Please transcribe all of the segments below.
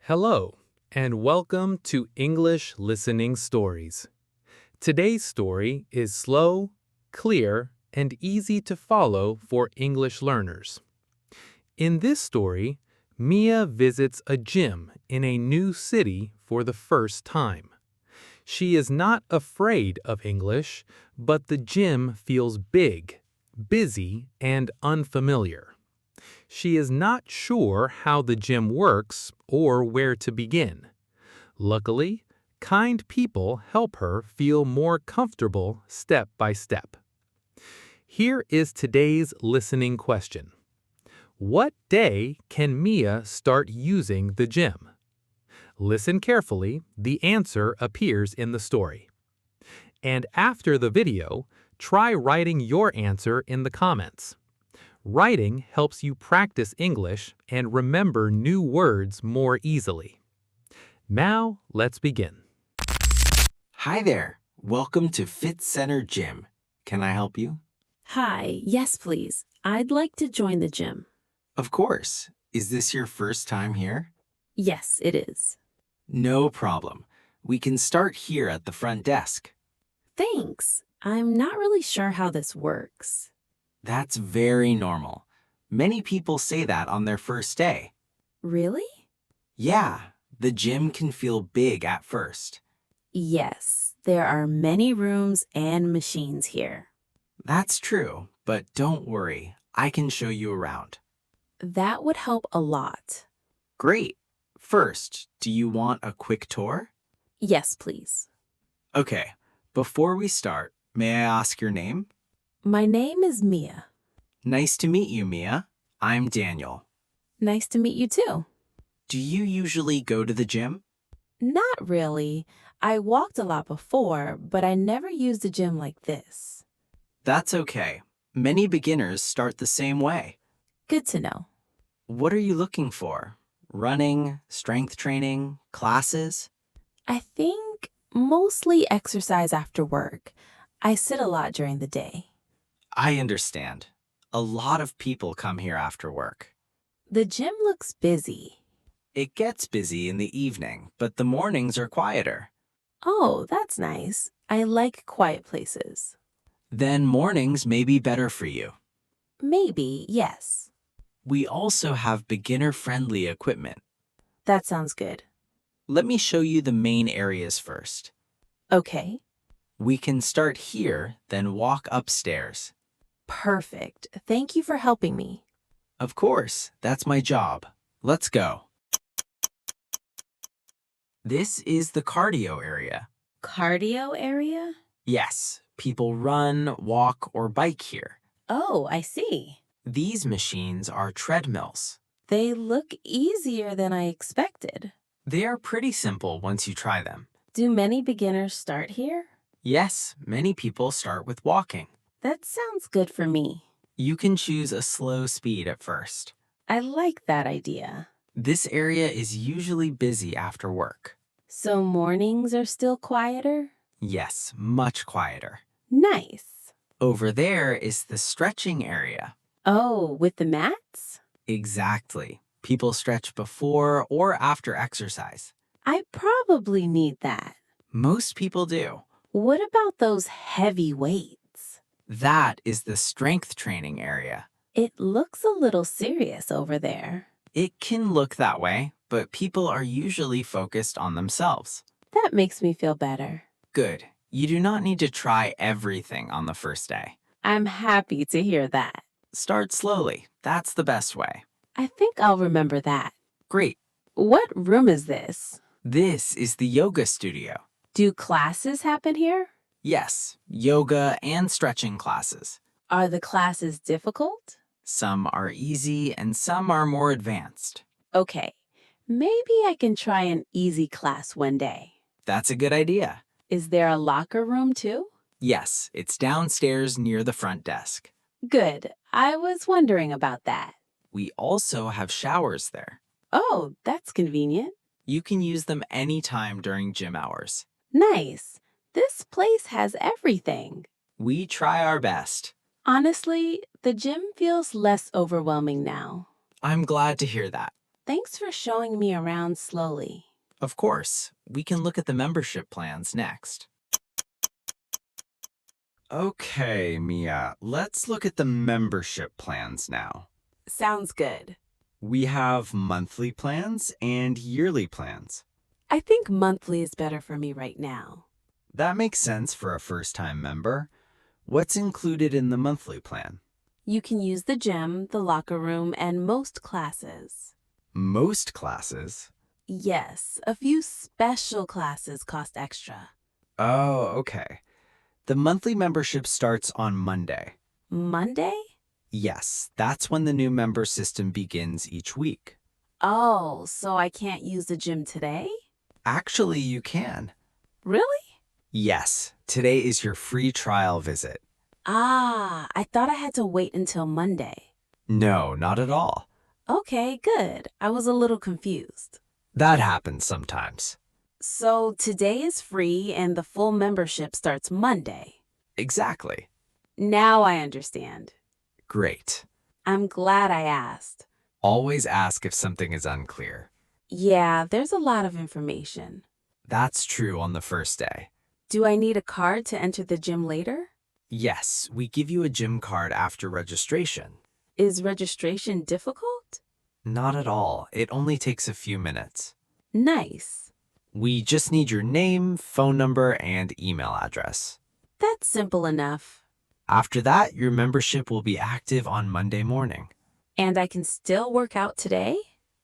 Hello, and welcome to English Listening Stories. Today's story is slow, clear, and easy to follow for English learners. In this story, Mia visits a gym in a new city for the first time. She is not afraid of English, but the gym feels big, busy, and unfamiliar. She is not sure how the gym works or where to begin. Luckily, kind people help her feel more comfortable step by step. Here is today's listening question. What day can Mia start using the gym? Listen carefully, the answer appears in the story. And after the video, try writing your answer in the comments. Writing helps you practice English and remember new words more easily. Now, let's begin. Hi there. Welcome to Fit Center Gym. Can I help you? Hi, yes please. I'd like to join the gym. Of course. Is this your first time here? Yes, it is. No problem. We can start here at the front desk. Thanks. I'm not really sure how this works. That's very normal. Many people say that on their first day. Really? Yeah, the gym can feel big at first. Yes, there are many rooms and machines here. That's true, but don't worry. I can show you around. That would help a lot. Great. First, do you want a quick tour? Yes, please. Okay, before we start, may I ask your name? My name is Mia. Nice to meet you, Mia. I'm Daniel. Nice to meet you too. Do you usually go to the gym? Not really. I walked a lot before, but I never used a gym like this. That's okay. Many beginners start the same way. Good to know. What are you looking for? Running, strength training, classes? I think mostly exercise after work. I sit a lot during the day. I understand. A lot of people come here after work. The gym looks busy. It gets busy in the evening, but the mornings are quieter. Oh, that's nice. I like quiet places. Then mornings may be better for you. Maybe, yes. We also have beginner-friendly equipment. That sounds good. Let me show you the main areas first. Okay. We can start here, then walk upstairs. Perfect. Thank you for helping me. Of course, that's my job. Let's go. This is the cardio area. Cardio area? Yes, people run, walk, or bike here. Oh, I see. These machines are treadmills. They look easier than I expected. They are pretty simple once you try them. Do many beginners start here? Yes, many people start with walking. That sounds good for me. You can choose a slow speed at first. I like that idea. This area is usually busy after work. So mornings are still quieter? Yes, much quieter. Nice. Over there is the stretching area. Oh, with the mats? Exactly. People stretch before or after exercise. I probably need that. Most people do. What about those heavy weights? That is the strength training area. It looks a little serious over there. It can look that way, but people are usually focused on themselves. That makes me feel better. Good. You do not need to try everything on the first day. I'm happy to hear that. Start slowly. That's the best way. I think I'll remember that. Great. What room is this? This is the yoga studio. Do classes happen here? Yes, yoga and stretching classes. Are the classes difficult? Some are easy and some are more advanced. Okay, maybe I can try an easy class one day. That's a good idea. Is there a locker room too? Yes, it's downstairs near the front desk. Good. I was wondering about that. We also have showers there. Oh, that's convenient. You can use them anytime during gym hours. Nice. This place has everything. We try our best. Honestly, the gym feels less overwhelming now. I'm glad to hear that. Thanks for showing me around slowly. Of course, we can look at the membership plans next. Okay, Mia, let's look at the membership plans now. Sounds good. We have monthly plans and yearly plans. I think monthly is better for me right now. That makes sense for a first-time member. What's included in the monthly plan? You can use the gym, the locker room, and most classes. Most classes? Yes, a few special classes cost extra. Oh, okay. The monthly membership starts on Monday. Monday? Yes, that's when the new member system begins each week. Oh, so I can't use the gym today? Actually, you can. Really? Yes, today is your free trial visit. Ah, I thought I had to wait until Monday. No, not at all. Okay, good. I was a little confused. That happens sometimes. So today is free and the full membership starts Monday. Exactly. Now I understand. Great. I'm glad I asked. Always ask if something is unclear. Yeah, there's a lot of information. That's true on the first day. Do I need a card to enter the gym later? Yes, we give you a gym card after registration. Is registration difficult? Not at all. It only takes a few minutes. Nice. We just need your name, phone number, and email address. That's simple enough. After that, your membership will be active on Monday morning. And I can still work out today?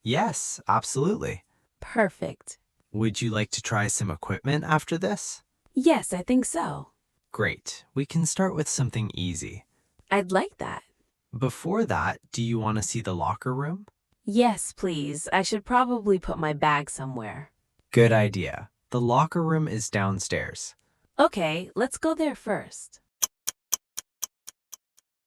Yes, absolutely. Perfect. Would you like to try some equipment after this? Yes, I think so. Great. We can start with something easy. I'd like that. Before that, do you want to see the locker room? Yes, please. I should probably put my bag somewhere. Good idea. The locker room is downstairs. Okay, let's go there first.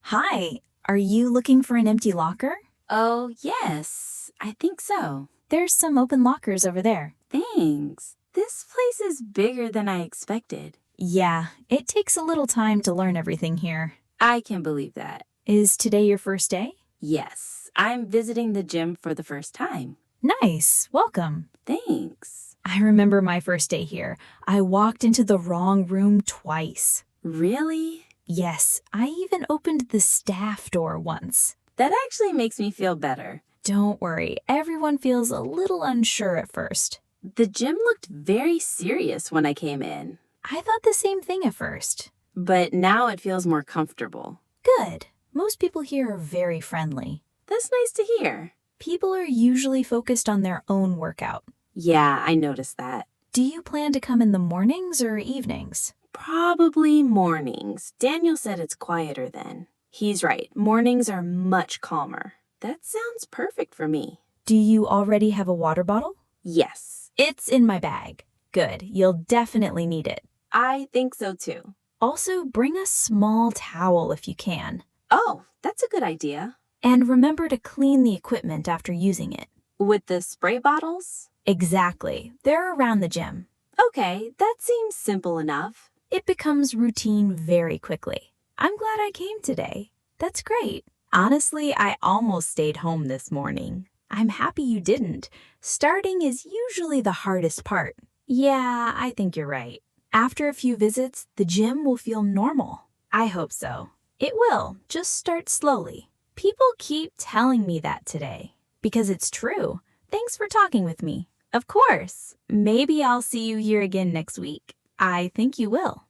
Hi, are you looking for an empty locker? Oh, yes, I think so. There's some open lockers over there. Thanks. This place is bigger than I expected. Yeah, it takes a little time to learn everything here. I can believe that. Is today your first day? Yes, I'm visiting the gym for the first time. Nice, welcome. Thanks. I remember my first day here. I walked into the wrong room twice. Really? Yes, I even opened the staff door once. That actually makes me feel better. Don't worry, everyone feels a little unsure at first. The gym looked very serious when I came in, I thought the same thing at first. but now it feels more comfortable. Good. Most people here are very friendly. That's nice to hear. People are usually focused on their own workout. Yeah, I noticed that. Do you plan to come in the mornings or evenings? Probably mornings. Daniel said it's quieter then. He's right. Mornings are much calmer. That sounds perfect for me. Do you already have a water bottle? Yes, It's in my bag. Good. You'll definitely need it. I think so too. Also, bring a small towel if you can. Oh, that's a good idea. And remember to clean the equipment after using it. With the spray bottles? Exactly. They're around the gym. Okay, that seems simple enough. It becomes routine very quickly. I'm glad I came today. That's great. Honestly, I almost stayed home this morning. I'm happy you didn't. Starting is usually the hardest part. Yeah, I think you're right. After a few visits, the gym will feel normal. I hope so. It will. Just start slowly. People keep telling me that today. Because it's true. Thanks for talking with me. Of course. Maybe I'll see you here again next week. I think you will.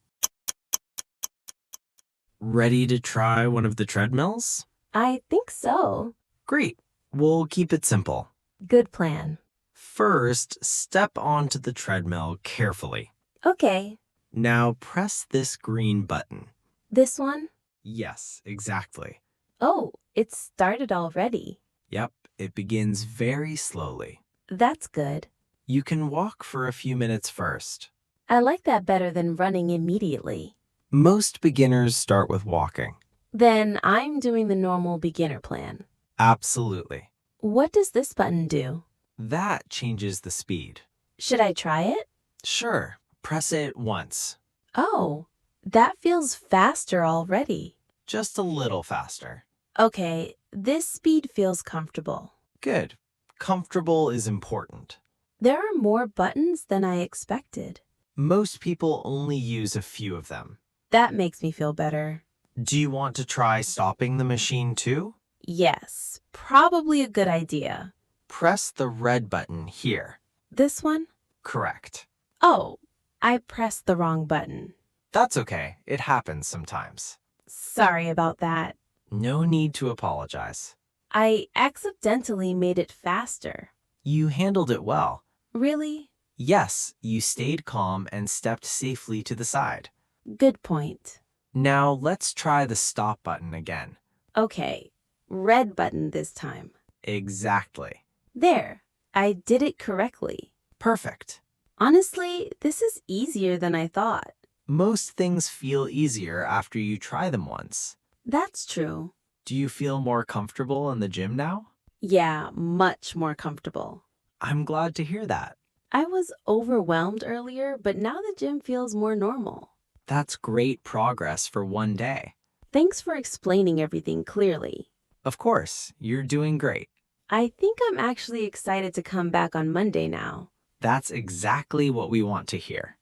Ready to try one of the treadmills? I think so. Great. We'll keep it simple. Good plan. First, step onto the treadmill carefully. Okay. Now press this green button. This one? Yes, exactly. Oh, it started already. Yep, it begins very slowly. That's good. You can walk for a few minutes first. I like that better than running immediately. Most beginners start with walking. Then I'm doing the normal beginner plan. Absolutely. What does this button do? That changes the speed. Should I try it? Sure, press it once. Oh, that feels faster already. Just a little faster. Okay, this speed feels comfortable. Good. Comfortable is important. There are more buttons than I expected. Most people only use a few of them. That makes me feel better. Do you want to try stopping the machine too? Yes, probably a good idea. Press the red button here. This one? Correct. Oh, I pressed the wrong button. That's okay. It happens sometimes. Sorry about that. No need to apologize. I accidentally made it faster. You handled it well. Really? Yes, you stayed calm and stepped safely to the side. Good point. Now let's try the stop button again. Okay, red button this time. Exactly. There, I did it correctly. Perfect. Honestly, this is easier than I thought. Most things feel easier after you try them once. That's true. Do you feel more comfortable in the gym now? Yeah, much more comfortable. I'm glad to hear that. I was overwhelmed earlier, but now the gym feels more normal. That's great progress for one day. Thanks for explaining everything clearly. Of course, you're doing great. I think I'm actually excited to come back on Monday now. That's exactly what we want to hear.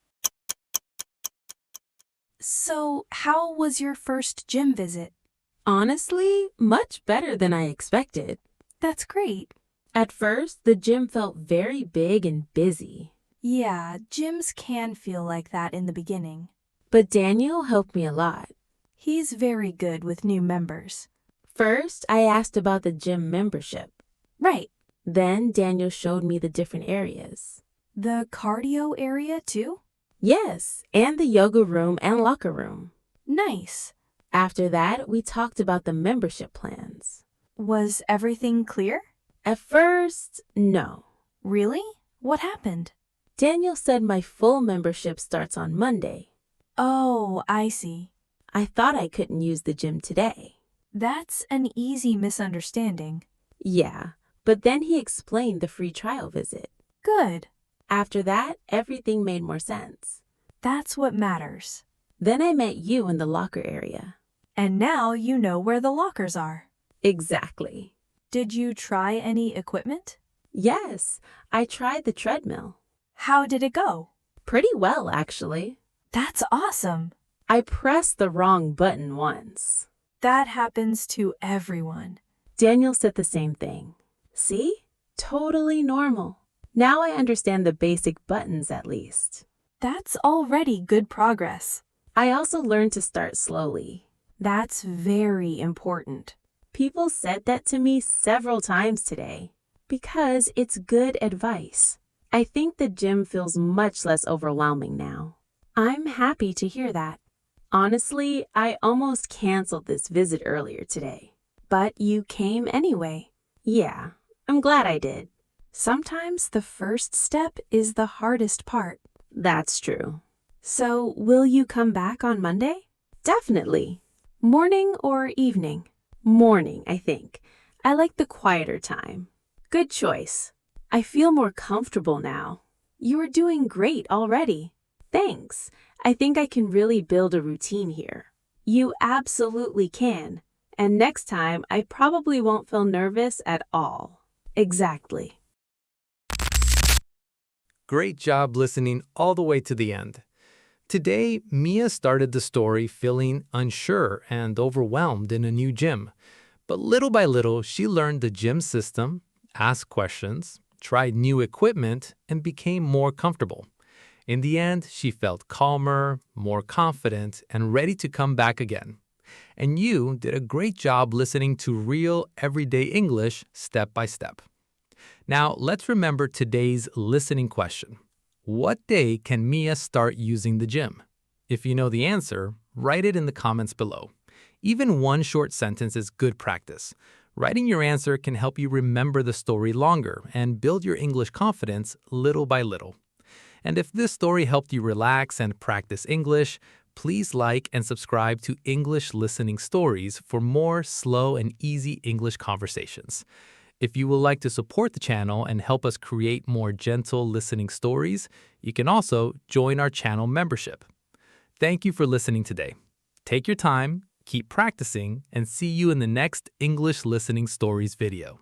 So, how was your first gym visit? Honestly, much better than I expected. That's great. At first, the gym felt very big and busy. Yeah, gyms can feel like that in the beginning. But Daniel helped me a lot. He's very good with new members. First, I asked about the gym membership. Right. Then Daniel showed me the different areas. The cardio area too? Yes, and the yoga room and locker room. Nice. After that, we talked about the membership plans. Was everything clear? At first, no. Really? What happened? Daniel said my full membership starts on Monday. Oh, I see. I thought I couldn't use the gym today. That's an easy misunderstanding. Yeah, but then he explained the free trial visit. Good. After that, everything made more sense. That's what matters. Then I met you in the locker area. And now you know where the lockers are. Exactly. Did you try any equipment? Yes, I tried the treadmill. How did it go? Pretty well, actually. That's awesome. I pressed the wrong button once. That happens to everyone. Daniel said the same thing. See? Totally normal. Now I understand the basic buttons at least. That's already good progress. I also learned to start slowly. That's very important. People said that to me several times today because it's good advice. I think the gym feels much less overwhelming now. I'm happy to hear that. Honestly, I almost canceled this visit earlier today. But you came anyway. Yeah, I'm glad I did. Sometimes the first step is the hardest part. That's true. So, will you come back on Monday? Definitely. Morning or evening? Morning, I think. I like the quieter time. Good choice. I feel more comfortable now. You are doing great already. Thanks. I think I can really build a routine here. You absolutely can. And next time, I probably won't feel nervous at all. Exactly. Great job listening all the way to the end. Today, Mia started the story feeling unsure and overwhelmed in a new gym. But little by little, she learned the gym system, asked questions, tried new equipment, and became more comfortable. In the end, she felt calmer, more confident, and ready to come back again. And you did a great job listening to real, everyday English step by step. Now, let's remember today's listening question. What day can Mia start using the gym? If you know the answer, write it in the comments below. Even one short sentence is good practice. Writing your answer can help you remember the story longer and build your English confidence little by little. And if this story helped you relax and practice English, please like and subscribe to English Listening Stories for more slow and easy English conversations. If you would like to support the channel and help us create more gentle listening stories, you can also join our channel membership. Thank you for listening today. Take your time, keep practicing, and see you in the next English Listening Stories video.